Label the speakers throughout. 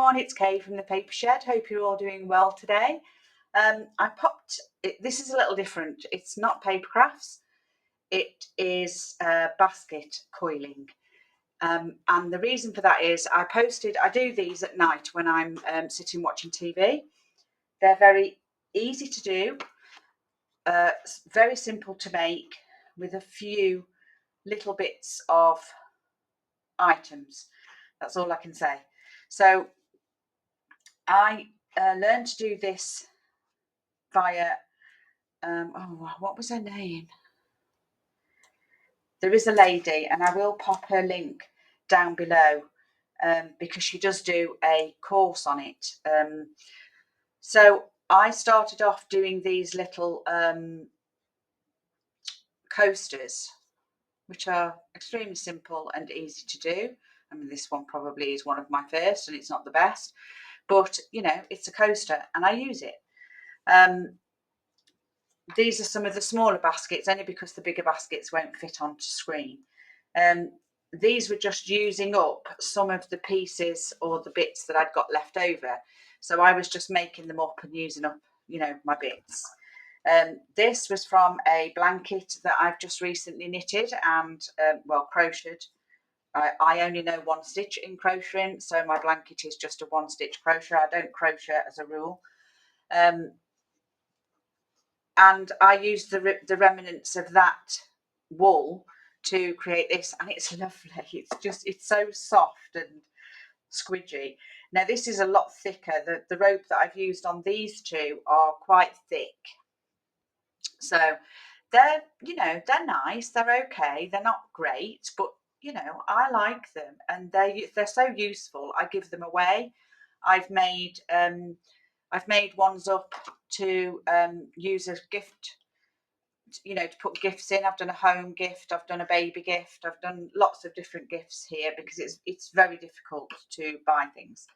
Speaker 1: everyone, it's Kay from the Paper Shed. Hope you're all doing well today. This is a little different. It's not paper crafts, it is basket coiling. And the reason for that is I do these at night when I'm sitting watching TV. They're very easy to do, very simple to make with a few little bits of items. That's all I can say. So I learned to do this via, what was her name? There is a lady, and I will pop her link down below because she does do a course on it. So I started off doing these little coasters, which are extremely simple and easy to do. I mean, this one probably is one of my first, and it's not the best, but you know, it's a coaster, and I use it. These are some of the smaller baskets, only because the bigger baskets won't fit onto screen. These were just using up some of the pieces or the bits that I'd got left over. So I was just making them up and using up, you know, my bits. This was from a blanket that I've just recently knitted and, crocheted. I only know one stitch in crocheting, so my blanket is just a one stitch crochet. I don't crochet as a rule. And I used the remnants of that wool to create this, and it's lovely. It's so soft and squidgy. Now this is a lot thicker. The rope that I've used on these two are quite thick, so they're nice. They're okay. They're not great, but you know, I like them, and they're so useful. I give them away. I've made ones up to use as gift, you know, to put gifts in. I've done a home gift, I've done a baby gift, I've done lots of different gifts here because it's very difficult to buy things.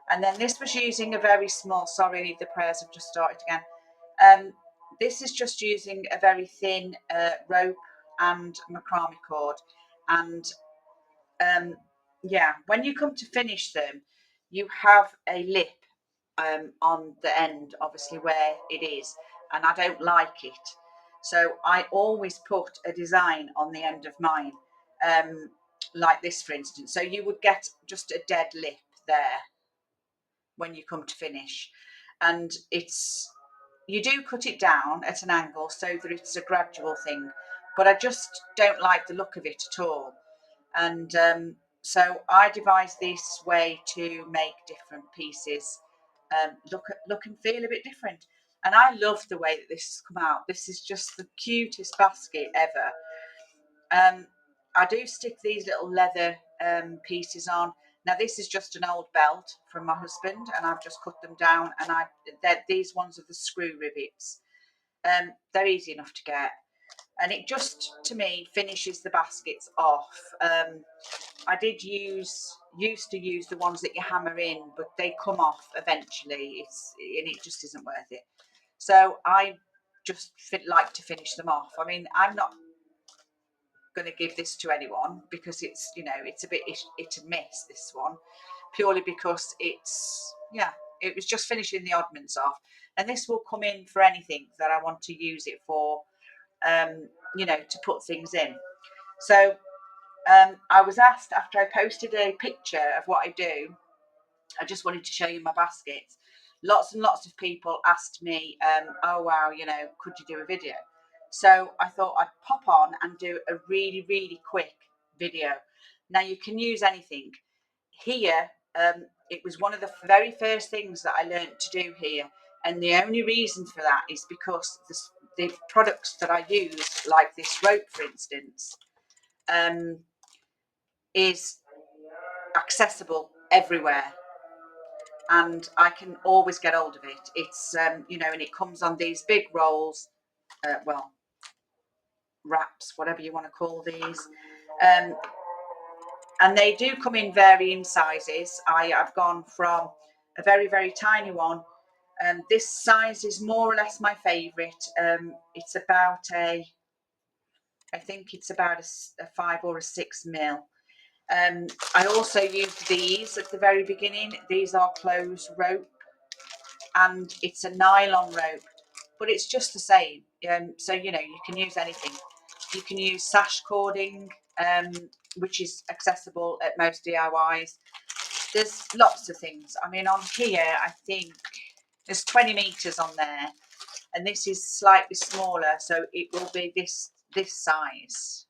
Speaker 1: And then this was using a very small, sorry, the prayers have just started again. This is just using a very thin rope and macrame cord. And when you come to finish them, you have a lip on the end, obviously, where it is, and I don't like it. So I always put a design on the end of mine, like this, for instance. So you would get just a dead lip there when you come to finish. And you do cut it down at an angle so that it's a gradual thing, but I just don't like the look of it at all. And so I devised this way to make different pieces look and feel a bit different. And I love the way that this has come out. This is just the cutest basket ever. I do stick these little leather pieces on. Now this is just an old belt from my husband, and I've just cut them down, and these ones are the screw rivets. They're easy enough to get, and it just, to me, finishes the baskets off. I used to use the ones that you hammer in, but they come off eventually. It just isn't worth it. So I just like to finish them off. I mean, I'm not going to give this to anyone because it's a bit hit and miss, this one, purely because it was just finishing the oddments off, and this will come in for anything that I want to use it for, to put things in. So I was asked, after I posted a picture of what I do, I just wanted to show you my baskets. Lots and lots of people asked me, oh wow, could you do a video? So I thought I'd pop on and do a really, really quick video. Now you can use anything. Here, it was one of the very first things that I learned to do here. And the only reason for that is because the products that I use, like this rope, for instance, is accessible everywhere, and I can always get hold of it. It's and it comes on these big rolls, wraps, whatever you want to call these, and they do come in varying sizes. I've gone from a very, very tiny one, and this size is more or less my favorite. It's about I think it's about a 5 or a 6 mil. I also used these at the very beginning. These are clothes rope, and it's a nylon rope, but it's just the same. So you know, you can use anything. You can use sash cording, which is accessible at most DIYs. There's lots of things. I mean, on here, I think there's 20 meters on there, and this is slightly smaller, so it will be this size.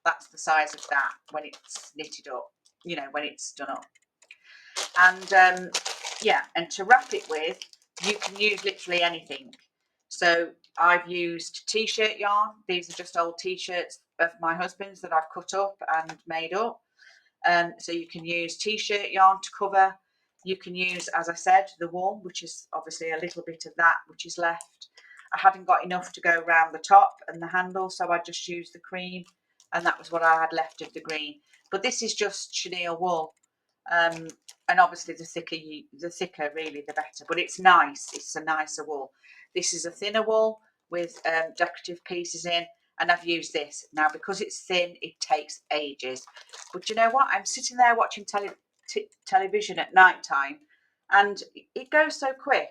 Speaker 1: That's the size of that when it's knitted up, you know, when it's done up. And yeah, and to wrap it with, you can use literally anything. So I've used t-shirt yarn. These are just old t-shirts of my husband's that I've cut up and made up. So you can use t-shirt yarn to cover. You can use, as I said, the wool, which is obviously a little bit of that which is left. I hadn't got enough to go around the top and the handle, so I just used the cream, and that was what I had left of the green. But this is just chenille wool, and obviously the thicker really the better. But it's nice. It's a nicer wool. This is a thinner wool with decorative pieces in, and I've used this. Now, because it's thin, it takes ages. But you know what? I'm sitting there watching television at night time, and it goes so quick.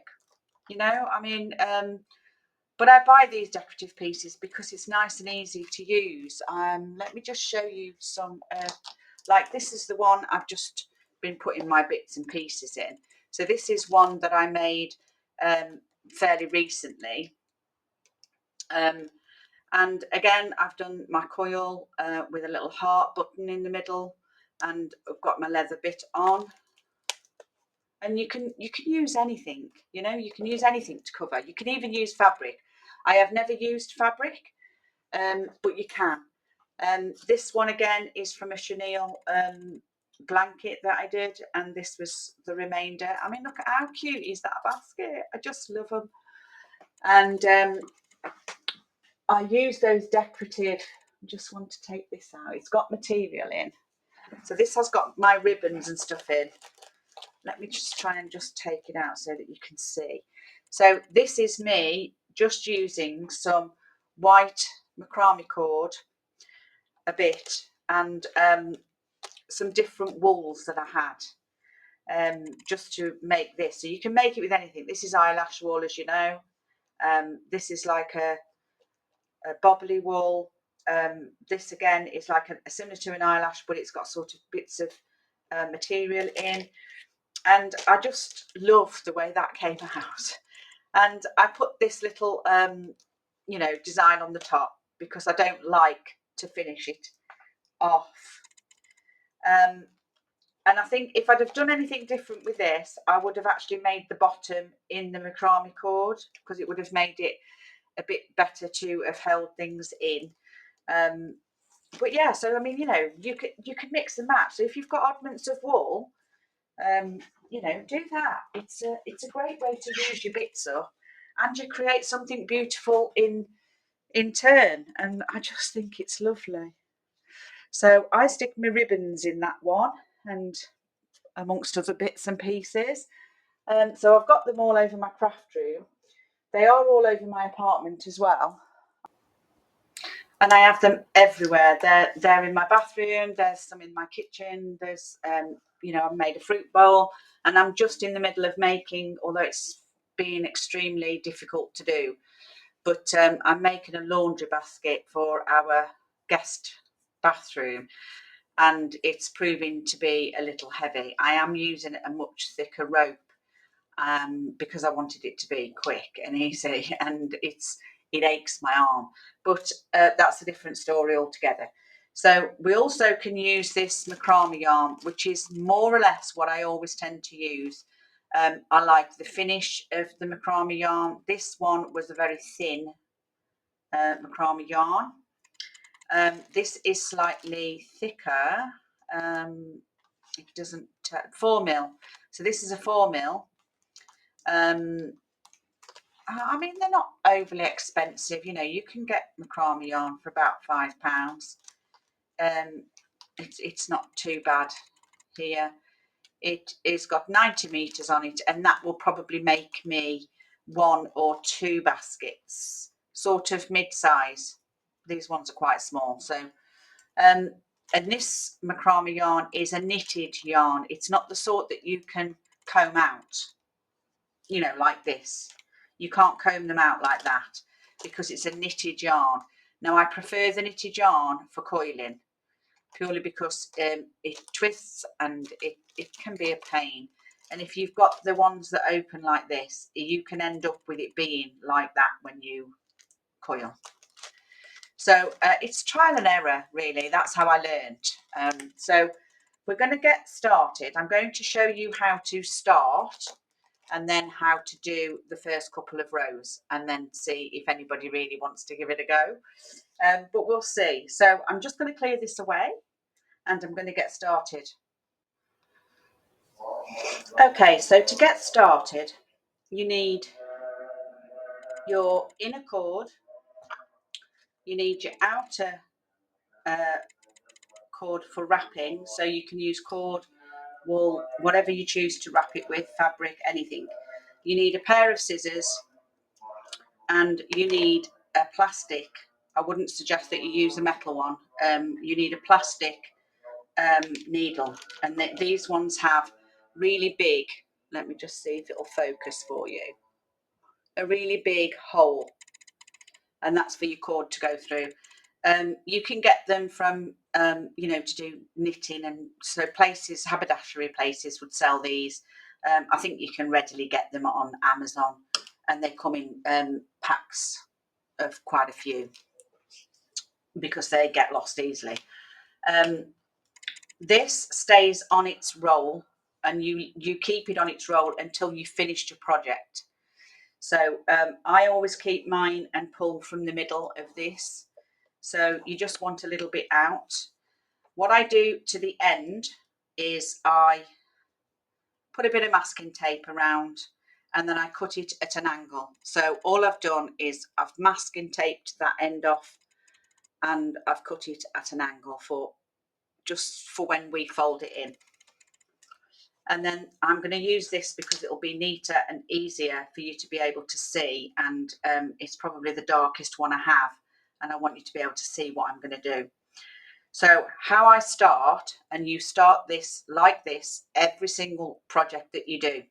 Speaker 1: You know, I mean, but I buy these decorative pieces because it's nice and easy to use. Let me just show you some. Like this is the one I've just been putting my bits and pieces in. So this is one that I made fairly recently. And again, I've done my coil with a little heart button in the middle, and I've got my leather bit on. And you can use anything, you know, you can use anything to cover. You can even use fabric. I have never used fabric, but you can. This one again is from a chenille blanket that I did, and this was the remainder. I mean, look at how cute is that basket. I just love them. And I use those decorative, I just want to take this out. It's got material in. So this has got my ribbons and stuff in. Let me just try and just take it out so that you can see. So this is me just using some white macrame cord, a bit, and some different wools that I had, just to make this. So you can make it with anything. This is eyelash wool, as you know. This is like a bobbly wool. This again is like a similar to an eyelash, but it's got sort of bits of material in. And I just love the way that came out. And I put this little, you know, design on the top because I don't like to finish it off. And I think if I'd have done anything different with this, I would have actually made the bottom in the macrame cord, because it would have made it a bit better to have held things in. But yeah, so I mean, you know, you could mix and match. So if you've got oddments of wool, you know, do that. It's a great way to use your bits up, and you create something beautiful in turn. And I just think it's lovely. So I stick my ribbons in that one, and amongst other bits and pieces. So I've got them all over my craft room. They are all over my apartment as well. And I have them everywhere. They're in my bathroom. There's some in my kitchen. There's, you know, I've made a fruit bowl, and I'm just in the middle of making, although it's been extremely difficult to do, but I'm making a laundry basket for our guest bathroom, and it's proving to be a little heavy. I am using a much thicker rope, because I wanted it to be quick and easy, and it aches my arm. But that's a different story altogether. So we also can use this macrame yarn, which is more or less what I always tend to use. I like the finish of the macrame yarn. This one was a very thin macrame yarn. This is slightly thicker. It doesn't 4 mil. So this is a 4 mil. I mean, they're not overly expensive. You know, you can get macrame yarn for about £5. It's not too bad here. It is got 90 meters on it, and that will probably make me 1 or 2 baskets, sort of mid-size. These ones are quite small. So And this macrame yarn is a knitted yarn. It's not the sort that you can comb out, you know, like this. You can't comb them out like that because it's a knitted yarn. Now I prefer the knitted yarn for coiling purely because it twists and it can be a pain. And if you've got the ones that open like this, you can end up with it being like that when you coil. So it's trial and error, really. That's how I learned. So we're going to get started. I'm going to show you how to start and then how to do the first couple of rows and then see if anybody really wants to give it a go. But we'll see. So I'm just going to clear this away and I'm going to get started. Okay, so to get started, you need your inner cord, you need your outer cord for wrapping, so you can use cord, wool, whatever you choose to wrap it with, fabric, anything. You need a pair of scissors and you need a plastic. I wouldn't suggest that you use a metal one. You need a plastic needle, and these ones have really big, let me just see if it'll focus for you, a really big hole, and that's for your cord to go through. You can get them from you know, to do knitting, and so places, haberdashery places would sell these. I think you can readily get them on Amazon, and they come in packs of quite a few because they get lost easily. This stays on its roll, and you keep it on its roll until you've finished your project. So I always keep mine and pull from the middle of this. So you just want a little bit out. What I do to the end is I put a bit of masking tape around and then I cut it at an angle. So all I've done is I've masking taped that end off and I've cut it at an angle for just for when we fold it in. And then I'm going to use this because it'll be neater and easier for you to be able to see, and it's probably the darkest one I have, and I want you to be able to see what I'm going to do. So how I start, and you start this like this every single project that you do.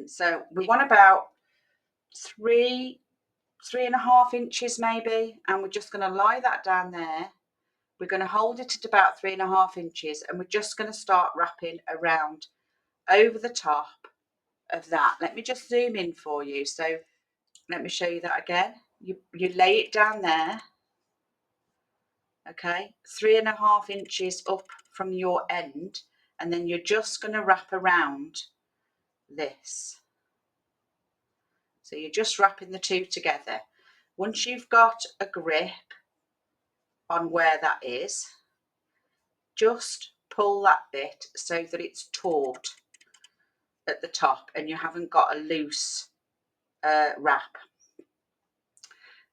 Speaker 1: So we want about 3.5 inches maybe, and we're just going to lie that down there. We're going to hold it at about 3.5 inches, and we're just going to start wrapping around over the top of that. Let me just zoom in for you. So let me show you that again. You lay it down there, okay, 3.5 inches up from your end, and then you're just going to wrap around this. So you're just wrapping the two together. Once you've got a grip on where that is, just pull that bit so that it's taut at the top and you haven't got a loose wrap.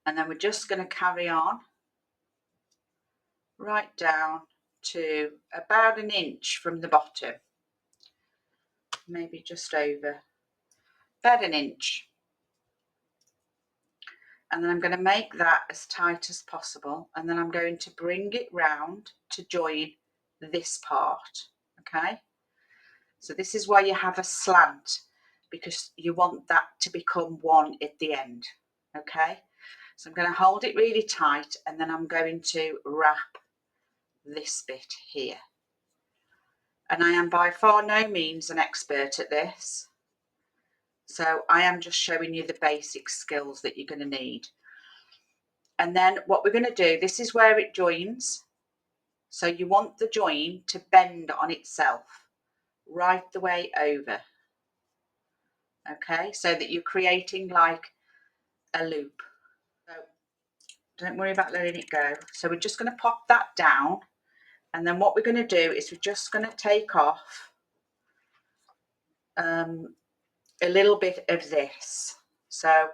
Speaker 1: And then we're just going to carry on right down to about 1 inch from the bottom, maybe just over, about 1 inch. And then I'm going to make that as tight as possible, and then I'm going to bring it round to join this part, okay? So this is why you have a slant, because you want that to become one at the end, okay? So I'm going to hold it really tight, and then I'm going to wrap this bit here. And I am by far no means an expert at this, so I am just showing you the basic skills that you're going to need. And then what we're going to do, this is where it joins. So you want the join to bend on itself right the way over. Okay, so that you're creating like a loop. So don't worry about letting it go. So we're just going to pop that down. And then what we're going to do is we're just going to take off a little bit of this. So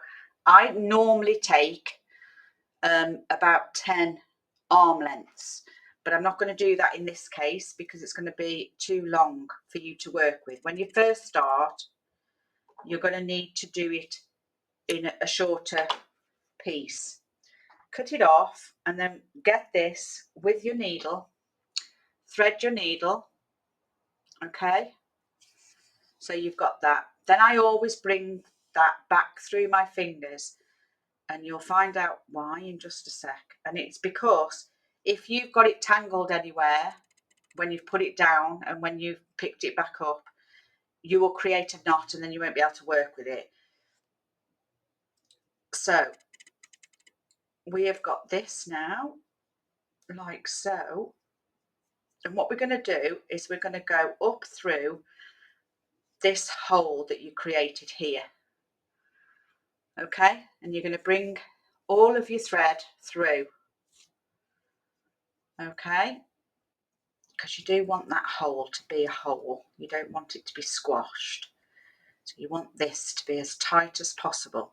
Speaker 1: I normally take about 10 arm lengths, but I'm not going to do that in this case because it's going to be too long for you to work with. When you first start, you're going to need to do it in a shorter piece cut it off, and then get this with your needle, thread your needle, okay, so you've got that. Then I always bring that back through my fingers, and you'll find out why in just a sec. And it's because if you've got it tangled anywhere when you've put it down and when you've picked it back up, you will create a knot and then you won't be able to work with it. So we have got this now, like so. And what we're going to do is we're going to go up through this hole that you created here. Okay, and you're going to bring all of your thread through. Okay, because you do want that hole to be a hole. You don't want it to be squashed. So you want this to be as tight as possible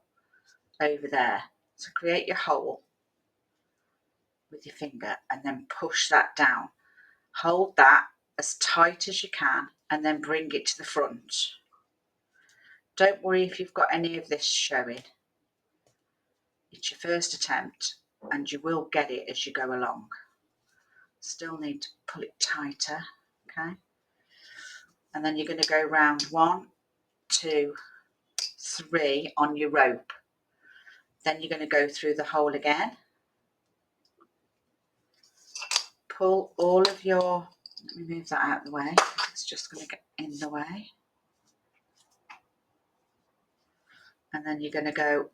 Speaker 1: over there. So create your hole with your finger and then push that down. Hold that as tight as you can and then bring it to the front. Don't worry if you've got any of this showing. It's your first attempt and you will get it as you go along. Still need to pull it tighter, okay? And then you're going to go round 1, 2, 3 on your rope. Then you're going to go through the hole again. Pull all of your, let me move that out of the way, it's just going to get in the way. And then you're going to go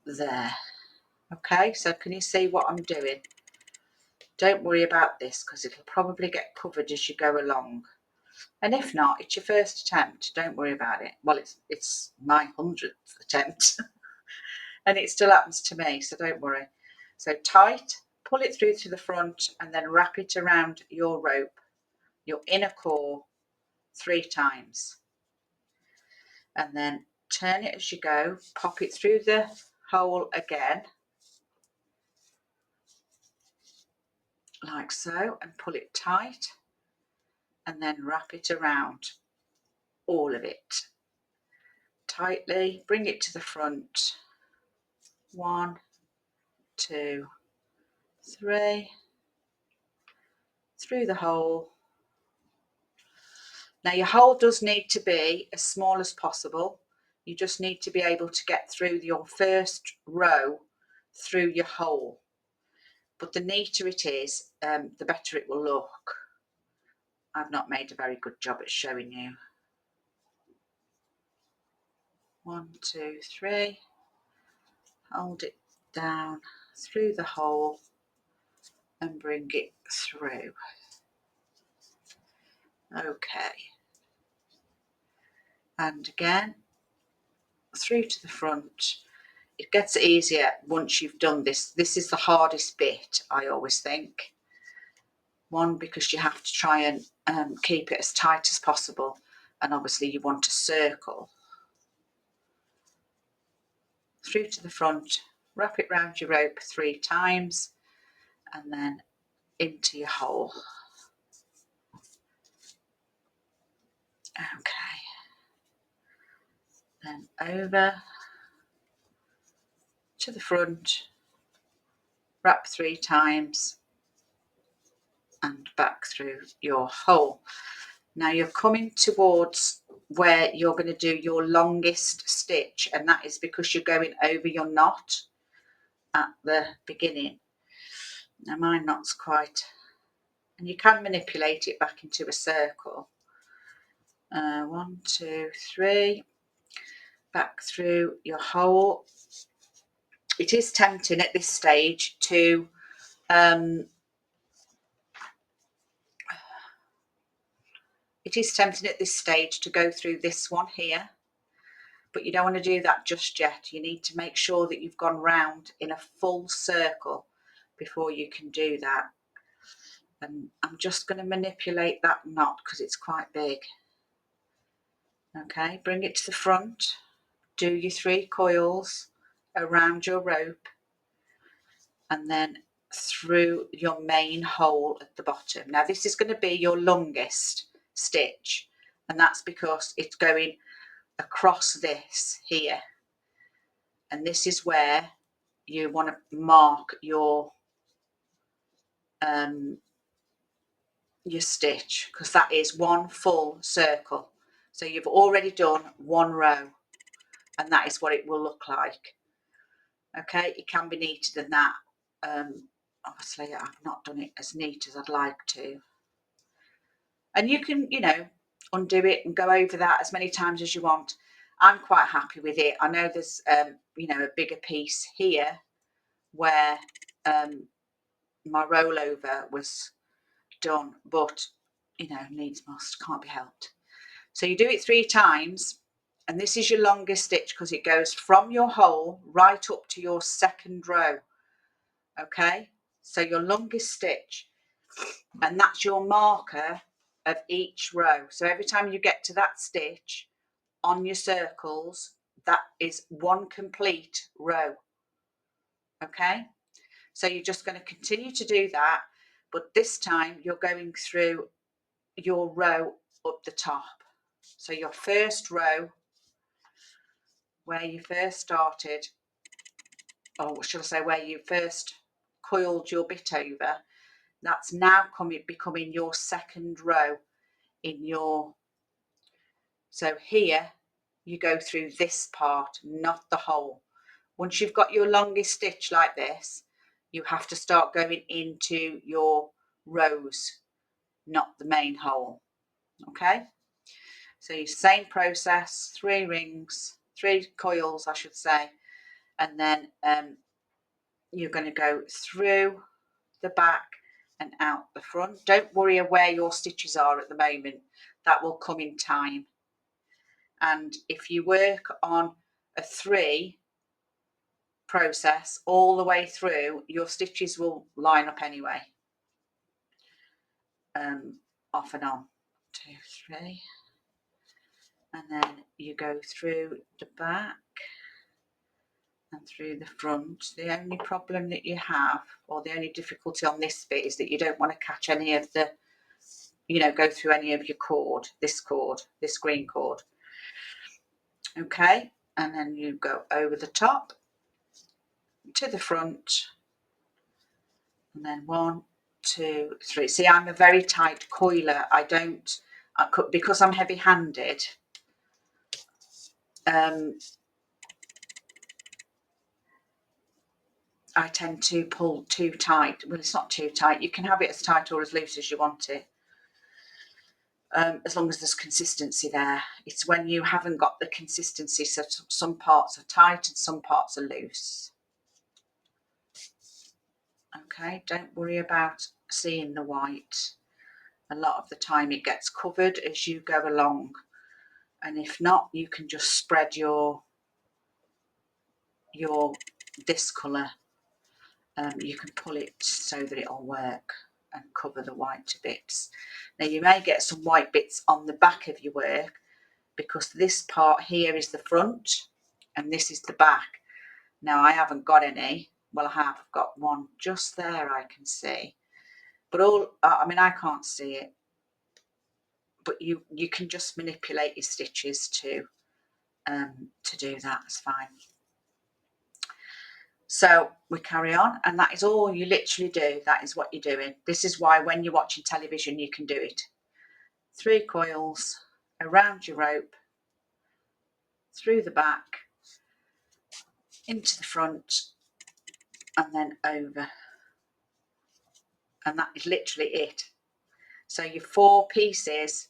Speaker 1: there. Okay, so can you see what I'm doing? Don't worry about this because it'll probably get covered as you go along. And if not, it's your first attempt. Don't worry about it. Well, it's my 100th attempt. And it still happens to me, so don't worry. So tight, pull it through to the front and then wrap it around your rope, your inner core, 3 times. And then turn it as you go, pop it through the hole again, like so, and pull it tight, and then wrap it around all of it tightly. Bring it to the front. 1, 2, 3, through the hole. Now your hole does need to be as small as possible. You just need to be able to get through your first row through your hole. But the neater it is, the better it will look. I've not made a very good job at showing you. 1, 2, 3. Hold it down through the hole and bring it through. Okay. And again, through to the front. It gets easier once you've done this. This is the hardest bit, I always think. 1, because you have to try and keep it as tight as possible. And obviously you want a circle. Through to the front, wrap it round your rope 3 times, and then into your hole. Okay. Then over to the front, wrap 3 times, and back through your hole. Now you're coming towards where you're going to do your longest stitch, and that is because you're going over your knot at the beginning. Now my knot's quite, and you can manipulate it back into a circle. 1, 2, 3, back through your hole. It is tempting at this stage to go through this one here, but you don't want to do that just yet. You need to make sure that you've gone round in a full circle before you can do that. And I'm just going to manipulate that knot because it's quite big. Okay, bring it to the front, do your 3 coils around your rope, and then through your main hole at the bottom. Now this is going to be your longest stitch, and that's because it's going across this here, and this is where you want to mark your stitch, because that is one full circle. So you've already done one row, and that is what it will look like. Okay, it can be neater than that. Obviously I've not done it as neat as I'd like to, and you can, you know, undo it and go over that as many times as you want. I'm quite happy with it. I know there's you know, a bigger piece here where my rollover was done, but you know, needs must, can't be helped. So you do it 3 times, and this is your longest stitch because it goes from your hole right up to your second row. Okay, so your longest stitch, and that's your marker of each row. So every time you get to that stitch on your circles, that is one complete row. Okay, so you're just going to continue to do that, but this time you're going through your row up the top. So your first row where you first started, or should I say where you first coiled your bit over, that's now becoming your second row in your, so here you go through this part, not the hole. Once you've got your longest stitch like this, you have to start going into your rows, not the main hole. Okay, so your same process, 3 rings, 3 coils I should say, and then you're going to go through the back and out the front. Don't worry where your stitches are at the moment, that will come in time. And if you work on a 3 process all the way through, your stitches will line up anyway. Off and on, 2, 3, and then you go through the back and through the front. The only problem that you have, or the only difficulty on this bit, is that you don't want to catch any of the, you know, go through any of your cord, this green cord. Okay, and then you go over the top to the front, and then 1, 2, 3. See, I'm a very tight coiler. I could, because I'm heavy-handed, I tend to pull too tight. Well, it's not too tight. You can have it as tight or as loose as you want it, as long as there's consistency there. It's when you haven't got the consistency, so some parts are tight and some parts are loose. Okay, don't worry about seeing the white. A lot of the time it gets covered as you go along, and if not, you can just spread your this colour. You can pull it so that it'll work and cover the white bits. Now you may get some white bits on the back of your work, because this part here is the front and this is the back. Now I haven't got any. Well, I have got one just there, I can see, but I mean, I can't see it, but you can just manipulate your stitches to do that. It's fine. So we carry on, and that is all you literally do. That is what you're doing. This is why when you're watching television you can do it. 3 coils around your rope, through the back, into the front, and then over, and that is literally it. So your 4 pieces,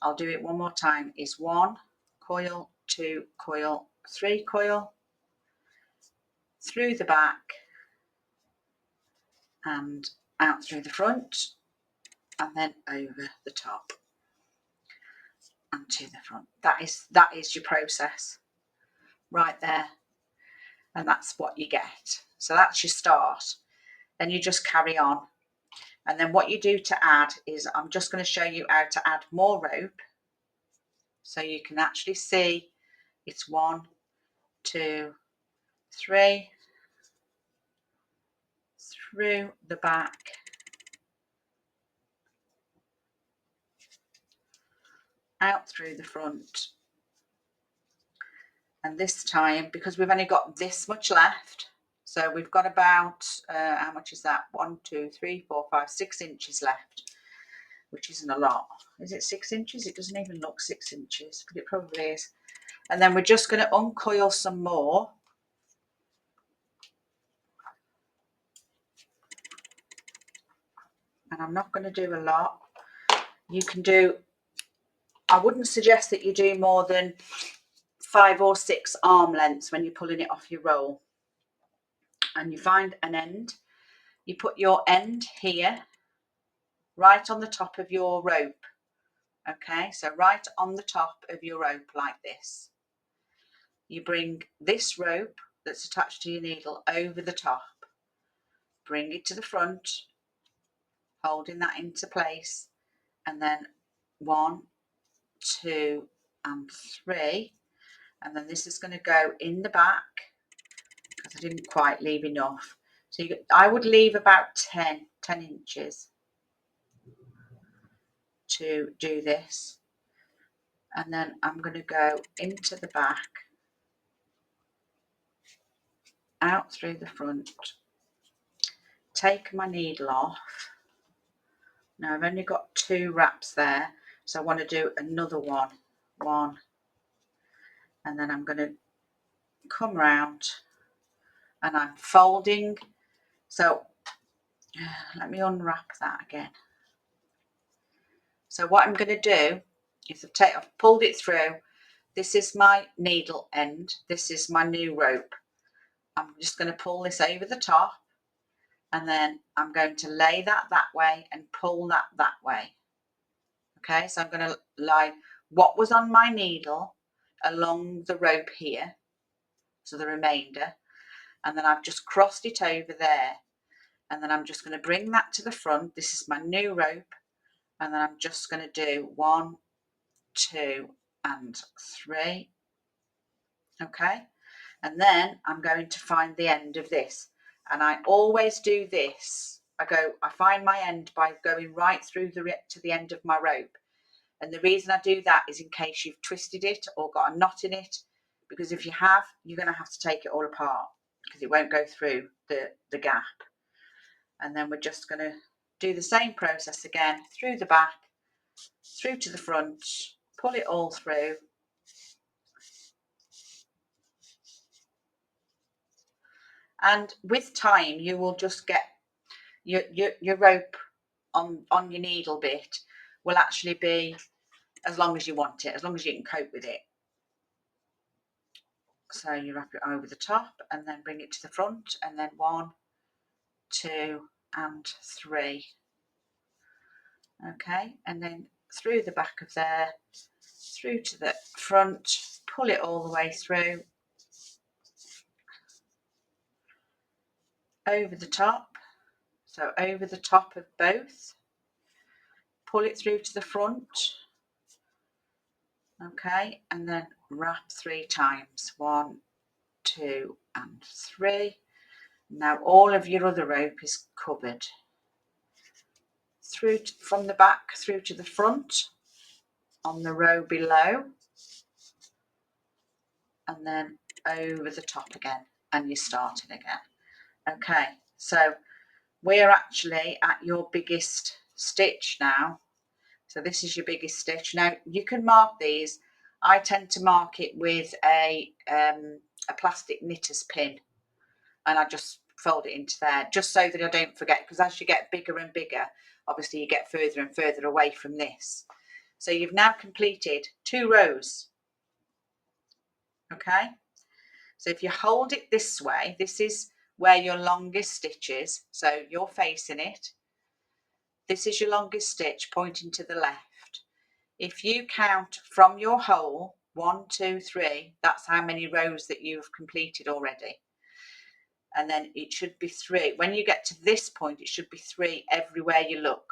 Speaker 1: I'll do it one more time, is 1 coil, 2 coil, 3 coil, through the back and out through the front, and then over the top and to the front. That is your process right there, and that's what you get. So that's your start. Then you just carry on, and then what you do to add is, I'm just going to show you how to add more rope so you can actually see it's 1, 2, 3, through the back, out through the front, and this time, because we've only got this much left, So we've got about, how much is that? 1, 2, 3, 4, 5, 6 inches left, which isn't a lot. Is it 6 inches? It doesn't even look 6 inches, but it probably is. And then we're just going to uncoil some more. And I'm not going to do a lot. You can do, I wouldn't suggest that you do more than 5 or 6 arm lengths when you're pulling it off your roll. And you find an end. You put your end here, right on the top of your rope. Okay, so right on the top of your rope like this. You bring this rope that's attached to your needle over the top. Bring it to the front, holding that into place. And then 1, 2, and 3. And then this is going to go in the back because I didn't quite leave enough. So I would leave about 10 inches to do this. And then I'm going to go into the back, out through the front, take my needle off. Now I've only got 2 wraps there, so I want to do another one, and then I'm going to come round and I'm folding. So let me unwrap that again. So what I'm going to do is I've pulled it through. This is my needle end. This is my new rope. I'm just going to pull this over the top, and then I'm going to lay that way and pull that way. Okay, so I'm going to lie what was on my needle along the rope here, so the remainder, and then I've just crossed it over there, and then I'm just going to bring that to the front. This is my new rope, and then I'm just going to do 1, 2, and 3. Okay, and then I'm going to find the end of this, and I always do this. I find my end by going right through to the end of my rope. And the reason I do that is in case you've twisted it or got a knot in it, because if you have, you're going to have to take it all apart because it won't go through the gap. And then we're just going to do the same process again, through the back, through to the front, pull it all through. And with time, you will just get your rope on your needle bit will actually be as long as you want it, as long as you can cope with it. So you wrap it over the top and then bring it to the front, and then 1, 2, and 3. Okay, and then through the back of there, through to the front, pull it all the way through, over the top, so over the top of both, pull it through to the front. Okay, and then wrap 3 times, 1, 2, and 3. Now all of your other rope is covered. From the back through to the front on the row below, and then over the top again, and you're starting again. Okay, so we're actually at your biggest stitch now. So this is your biggest stitch. Now you can mark these. I tend to mark it with a plastic knitter's pin, and I just fold it into there just so that I don't forget, because as you get bigger and bigger, obviously you get further and further away from this. So you've now completed 2 rows. Okay, so if you hold it this way, this is where your longest stitch is, so you're facing it. This is your longest stitch pointing to the left. If you count from your hole 1, 2, 3, that's how many rows that you've completed already. And then it should be 3. When you get to this point, it should be 3 everywhere you look.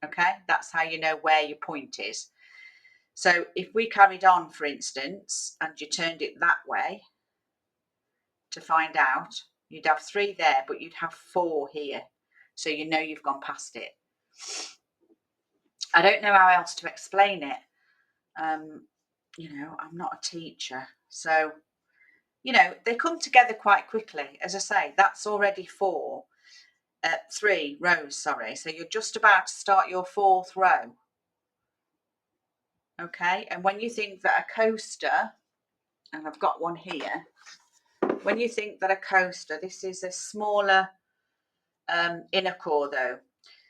Speaker 1: Okay, that's how you know where your point is. So if we carried on, for instance, and you turned it that way to find out, you'd have 3 there, but you'd have 4 here. So you know you've gone past it. I don't know how else to explain it. You know, I'm not a teacher, so you know, they come together quite quickly. As I say, that's already 3 rows, sorry. So you're just about to start your 4th row. Okay, and when you think that a coaster, and I've got one here, when you think that a coaster, this is a smaller inner core though.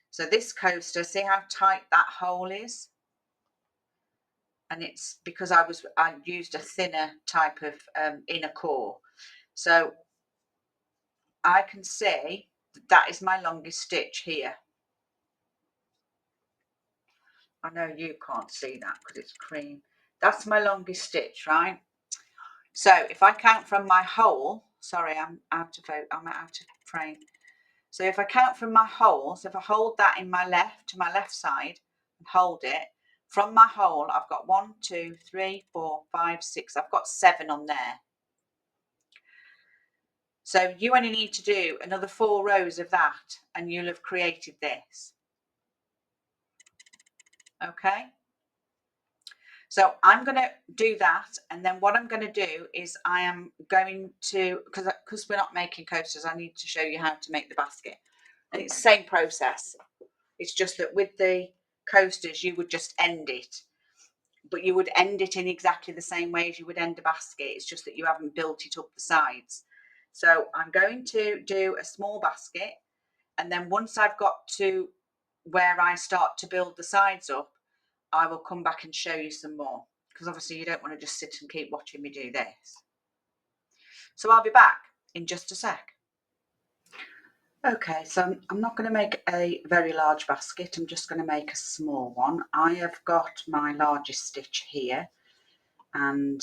Speaker 1: So this coaster, see how tight that hole is? And it's because I used a thinner type of inner core. So I can see that is my longest stitch here. I know you can't see that because it's cream. That's my longest stitch, right? So if I count from my hole, sorry, I'm out of frame. So if I count from my hole, so if I hold that in my left side and hold it, from my hole, I've got 1, 2, 3, 4, 5, 6. I've got 7 on there. So you only need to do another 4 rows of that and you'll have created this. Okay. So I'm going to do that, and then what I'm going to do is I am going to, because we're not making coasters, I need to show you how to make the basket. And it's the same process. It's just that with the coasters, you would just end it. But you would end it in exactly the same way as you would end a basket. It's just that you haven't built it up the sides. So I'm going to do a small basket. And then once I've got to where I start to build the sides up, I will come back and show you some more. Because obviously you don't want to just sit and keep watching me do this. So I'll be back in just a sec. Okay, so I'm not going to make a very large basket. I'm just going to make a small one. I have got my largest stitch here, and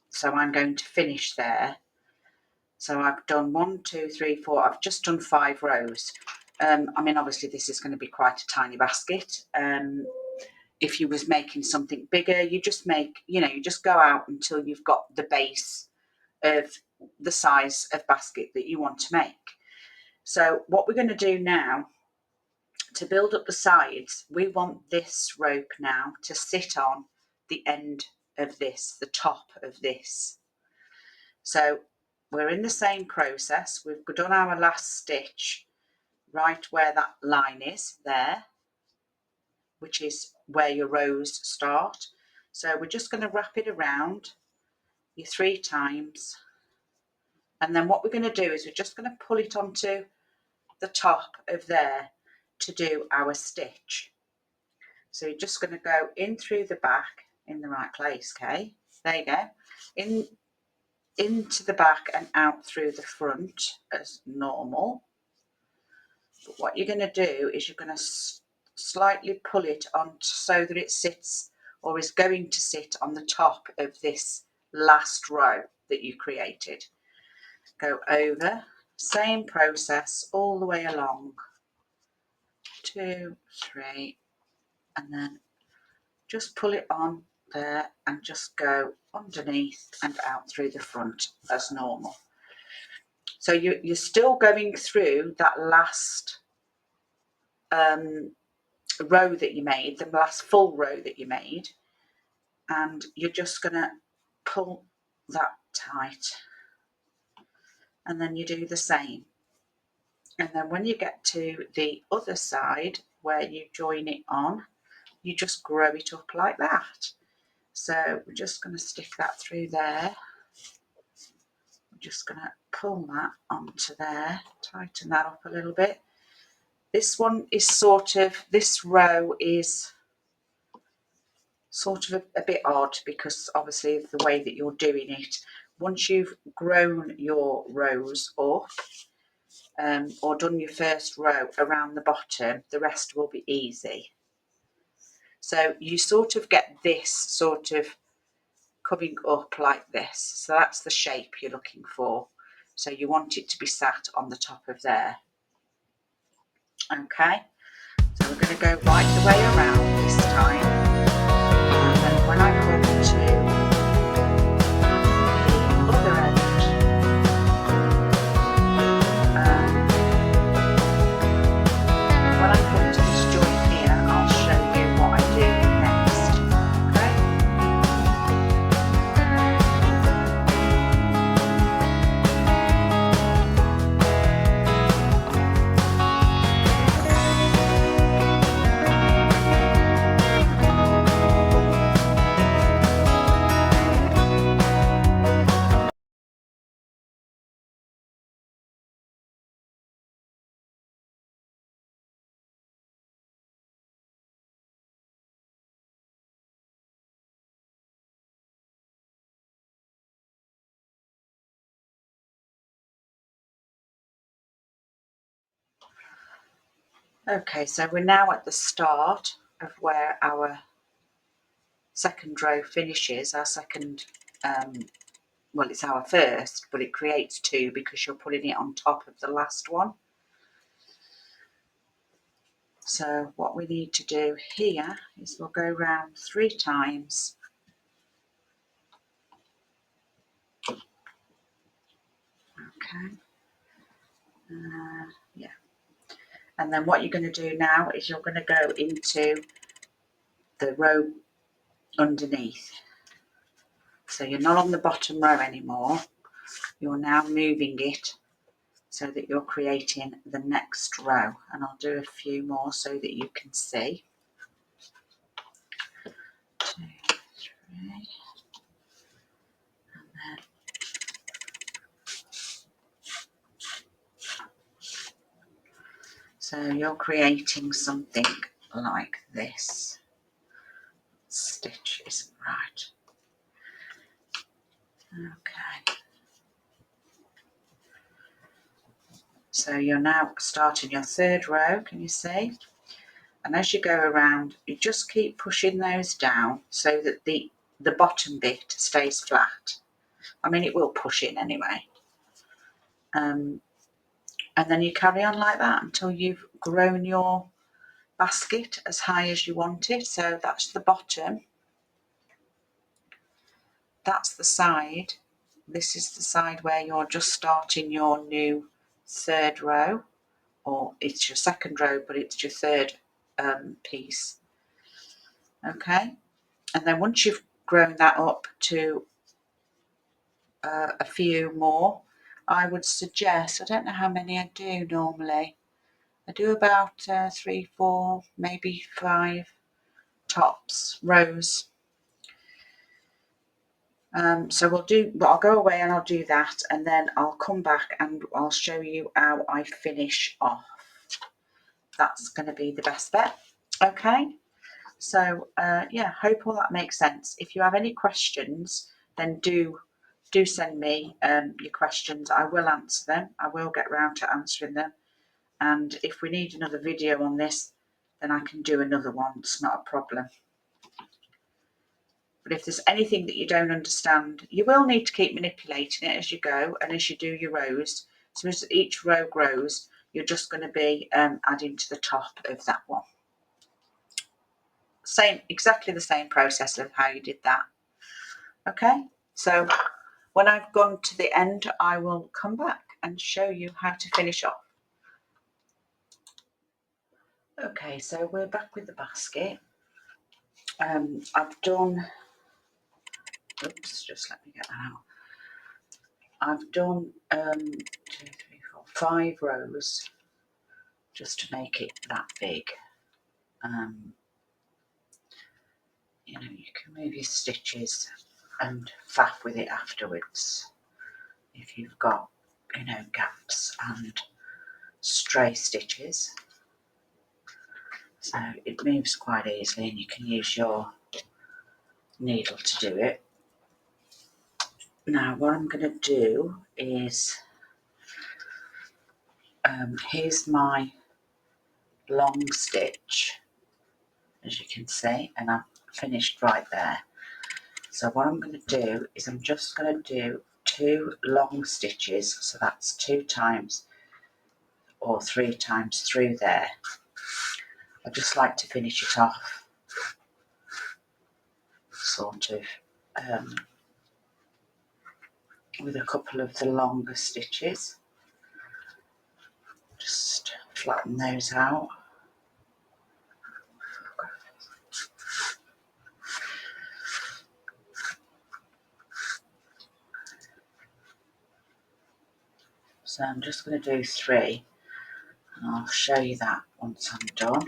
Speaker 1: so I'm going to finish there. So I've done 1, 2, 3, 4. I've just done 5 rows. I mean, obviously this is going to be quite a tiny basket. If you was making something bigger, you just make, you just go out until you've got the base of the size of basket that you want to make. So what we're going to do now, to build up the sides, we want this rope now to sit on the end of this, the top of this. So we're in the same process. We've done our last stitch right where that line is there, which is where your rows start. So we're just going to wrap it around you 3 times. And then what we're going to do is we're just going to pull it onto the top of there to do our stitch. So you're just going to go in through the back in the right place, okay? There you go. Into the back and out through the front as normal. But what you're going to do is you're going to slightly pull it on so that it sits, or is going to sit, on the top of this last row that you created. Go over, same process all the way along. 2, 3, and then just pull it on there and just go underneath and out through the front as normal. So you're still going through that last row that you made, the last full row that you made, and you're just going to pull that tight, and then you do the same. And then when you get to the other side where you join it on, you just grow it up like that. So we're just going to stick that through there. I'm just going to pull that onto there, tighten that up a little bit. This one is this row is sort of a bit odd because obviously of the way that you're doing it. Once you've grown your rows up, or done your first row around the bottom, the rest will be easy. So you sort of get this sort of coming up like this. So that's the shape you're looking for. So you want it to be sat on the top of there. Okay, so we're going to go right the way around this time. And then when I come to the other end, when I come to this joint here, I'll show you what I do next. Okay. Okay, so we're now at the start of where our second row finishes, our second, well, it's our first, but it creates two because you're putting it on top of the last one. So what we need to do here is we'll go round 3 times. Okay. Yeah. And then what you're going to do now is you're going to go into the row underneath. So you're not on the bottom row anymore. You're now moving it so that you're creating the next row. And I'll do a few more so that you can see. 2, 3, and then so you're creating something like this. Stitch isn't right. Okay. So you're now starting your third row, can you see? And as you go around, you just keep pushing those down so that the bottom bit stays flat. I mean, it will push in anyway. And then you carry on like that until you've grown your basket as high as you want it. So that's the bottom. That's the side. This is the side where you're just starting your new third row, or it's your second row, but it's your third piece. Okay, and then once you've grown that up to a few more, I would suggest, I don't know how many I do normally, I do about 3, 4, maybe 5 tops, rows. So I'll go away and I'll do that, and then I'll come back and I'll show you how I finish off. That's going to be the best bet. Okay, so yeah, hope all that makes sense. If you have any questions, then do send me your questions. I will answer them. I will get round to answering them. And if we need another video on this, then I can do another one. It's not a problem. But if there's anything that you don't understand, you will need to keep manipulating it as you go and as you do your rows. So as each row grows, you're just going to be adding to the top of that one. Exactly the same process of how you did that. Okay, so when I've gone to the end, I will come back and show you how to finish off. Okay, so we're back with the basket. I've done, oops, just let me get that out. I've done 2, 3, 4, 5 rows just to make it that big. You know, you can move your stitches and faff with it afterwards if you've got, you know, gaps and stray stitches. So it moves quite easily and you can use your needle to do it. Now what I'm going to do is, here's my long stitch, as you can see, and I've finished right there. So what I'm going to do is I'm just going to do 2 long stitches, so that's 2 times or 3 times through there. I just like to finish it off sort of with a couple of the longer stitches. Just flatten those out. So I'm just going to do 3 and I'll show you that once I'm done.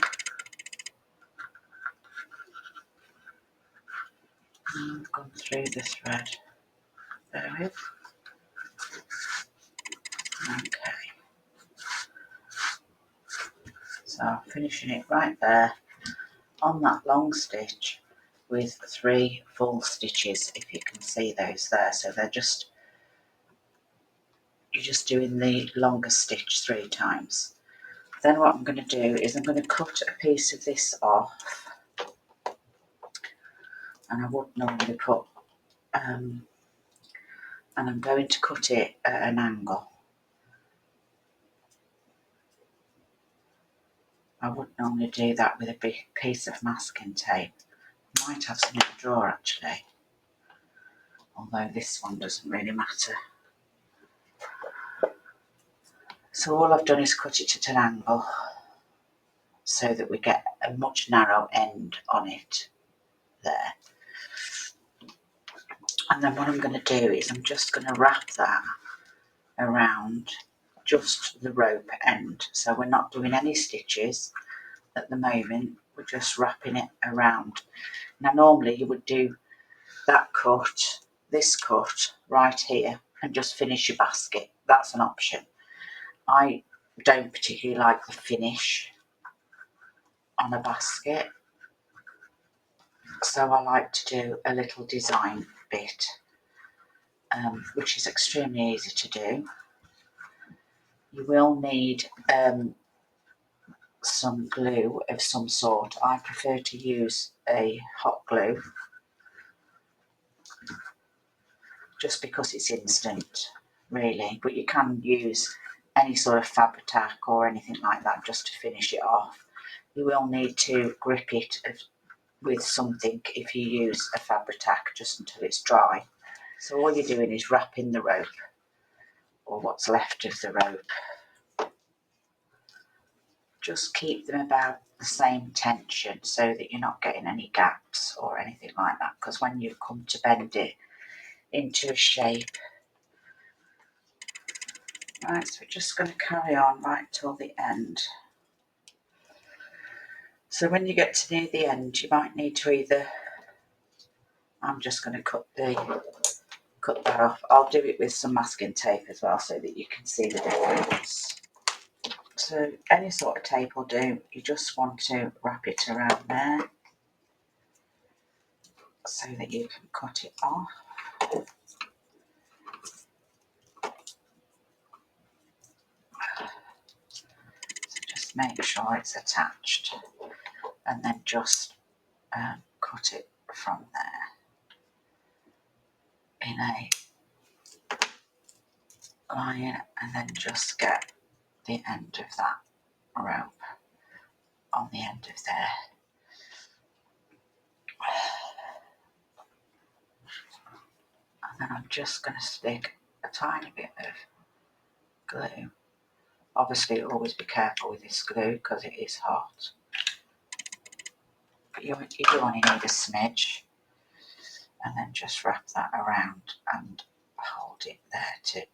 Speaker 1: And I've gone through the thread. Bear with. Okay. So I'm finishing it right there on that long stitch with 3 full stitches, if you can see those there. So they're just, you're just doing the longer stitch 3 times. Then what I'm going to do is I'm going to cut a piece of this off, and I would normally put, and I'm going to cut it at an angle. I would normally do that with a big piece of masking tape. I might have some in the drawer actually, although this one doesn't really matter. So all I've done is cut it at an angle so that we get a much narrow end on it there. And then what I'm going to do is I'm just going to wrap that around just the rope end. So we're not doing any stitches at the moment, we're just wrapping it around. Now normally you would do that cut, this cut right here, and just finish your basket. That's an option. I don't particularly like the finish on a basket, so I like to do a little design bit, which is extremely easy to do. You will need some glue of some sort. I prefer to use a hot glue just because it's instant, really, but you can use any sort of Fabri-Tac or anything like that just to finish it off. You will need to grip it with something if you use a Fabri-Tac just until it's dry. So all you're doing is wrapping the rope, or what's left of the rope. Just keep them about the same tension so that you're not getting any gaps or anything like that, because when you come to bend it into a shape. Right, so we're just going to carry on right till the end. So when you get to near the end, you might need to either, I'm just going to cut that off. I'll do it with some masking tape as well so that you can see the difference. So any sort of tape will do. You just want to wrap it around there so that you can cut it off. So just make sure it's attached and then just cut it from there in a line, and then just get the end of that rope on the end of there. And then I'm just going to stick a tiny bit of glue. Obviously always be careful with this glue because it is hot, but you do only need a smidge, and then just wrap that around and hold it there to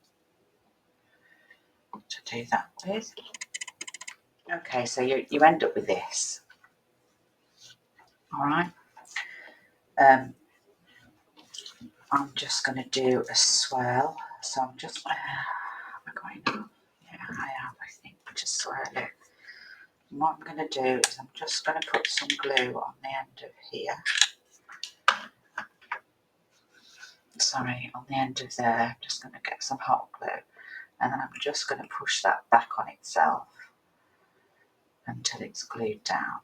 Speaker 1: do that with. Okay, so you end up with this. Alright, I'm just going to do a swirl, so I'm just going to, yeah, I have, I think, just swirl it. And what I'm going to do is I'm just going to put some glue on the end of here. Sorry, on the end of there. I'm just going to get some hot glue, and then I'm just going to push that back on itself until it's glued down.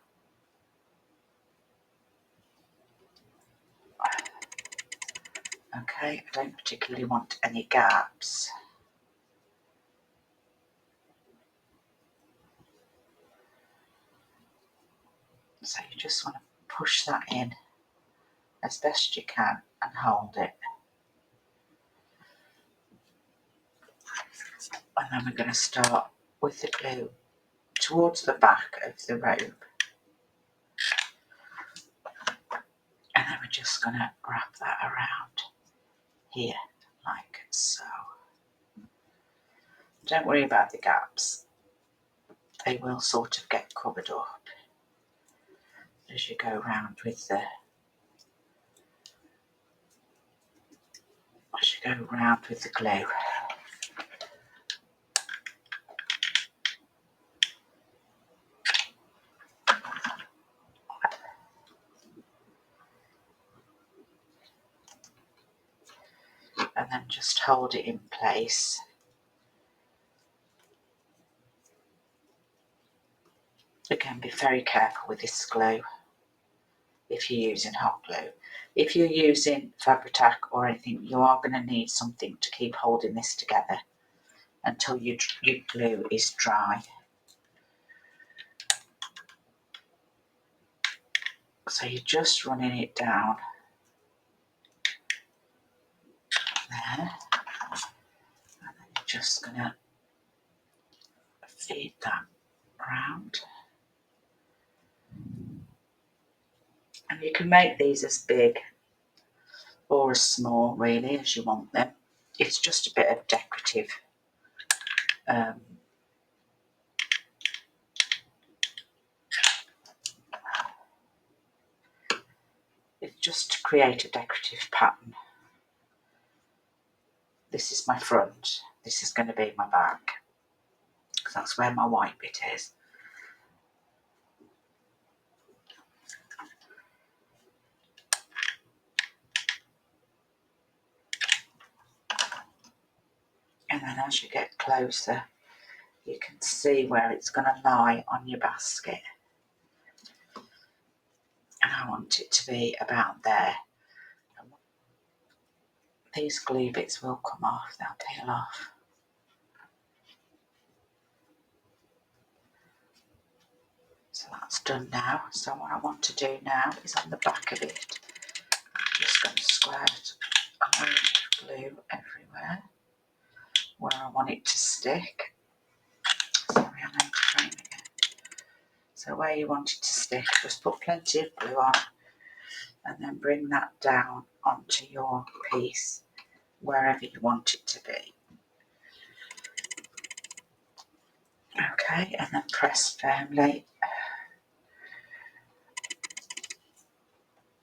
Speaker 1: Okay, I don't particularly want any gaps. So you just want to push that in as best you can and hold it. And then we're going to start with the glue towards the back of the rope. And then we're just going to wrap that around here, like so. Don't worry about the gaps. They will sort of get covered up as you go round with the glue. And then just hold it in place. Again, be very careful with this glue if you're using hot glue. If you're using Fabri-Tac or anything, you are going to need something to keep holding this together until your glue is dry. So you're just running it down there, and then you're just going to feed that round. And you can make these as big or as small, really, as you want them. It's just a bit of decorative it's just to create a decorative pattern. This is my front, this is going to be my back, because that's where my white bit is. And then as you get closer, you can see where it's going to lie on your basket. And I want it to be about there. These glue bits will come off, they'll peel off. So that's done now. So what I want to do now is on the back of it, I'm just going to squirt a load of glue everywhere where I want it to stick. Sorry, I'm going to frame it. So where you want it to stick, just put plenty of glue on and then bring that down onto your piece wherever you want it to be. Okay, and then press firmly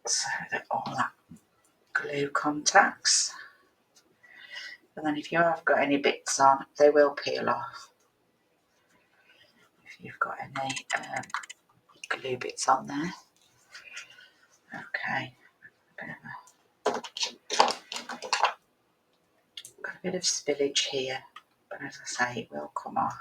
Speaker 1: so that all that glue contacts. And then if you have got any bits on, they will peel off. If you've got any glue bits on there. Okay, got a bit of spillage here, but as I say, it will come off.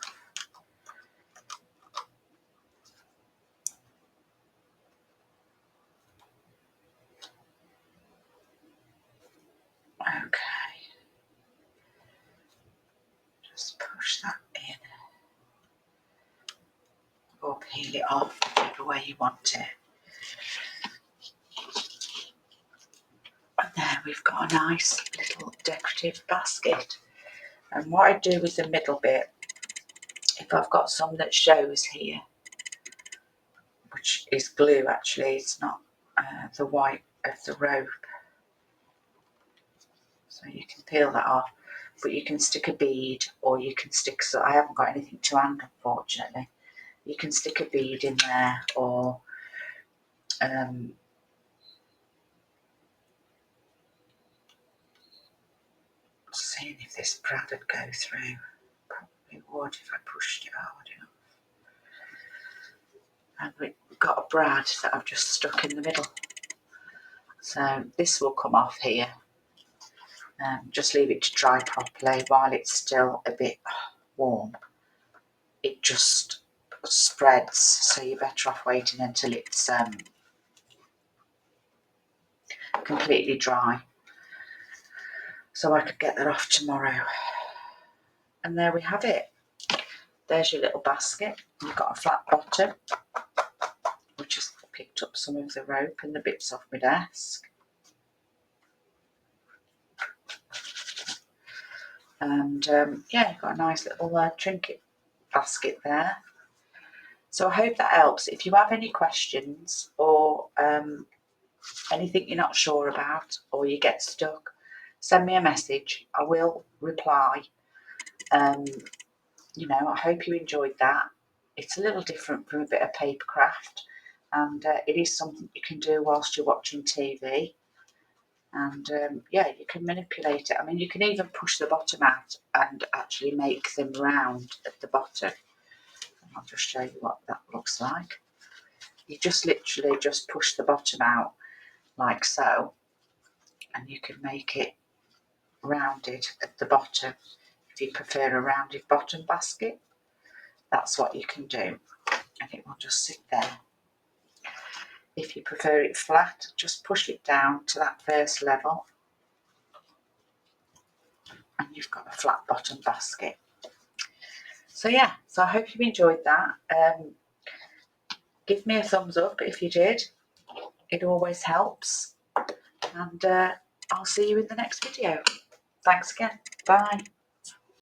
Speaker 1: Okay, just push that in or peel it off, whichever way you want it. And there we've got a nice little decorative basket. And what I do with the middle bit, if I've got some that shows here, which is glue actually, it's not the white of the rope, so you can peel that off, but you can stick a bead, or you can stick, so I haven't got anything to hand unfortunately, you can stick a bead in there, or seeing if this brad would go through. Probably would if I pushed it hard enough. And we've got a brad that I've just stuck in the middle, so this will come off here. Just leave it to dry properly while it's still a bit warm. It just spreads, so you're better off waiting until it's completely dry. So I could get that off tomorrow. And there we have it. There's your little basket. You've got a flat bottom, which has picked up some of the rope and the bits off my desk. And yeah, you've got a nice little trinket basket there. So I hope that helps. If you have any questions or anything you're not sure about, or you get stuck, send me a message. I will reply. You know, I hope you enjoyed that. It's a little different from a bit of paper craft, and it is something you can do whilst you're watching TV. And yeah, you can manipulate it. I mean, you can even push the bottom out and actually make them round at the bottom. I'll just show you what that looks like. You just literally just push the bottom out like so, and you can make it rounded at the bottom. If you prefer a rounded bottom basket, that's what you can do. and it will just sit there. If you prefer it flat, just push it down to that first level and you've got a flat bottom basket. So yeah, so I hope you enjoyed that. Give me a thumbs up if you did. It always helps. And I'll see you in the next video. Thanks again. Bye.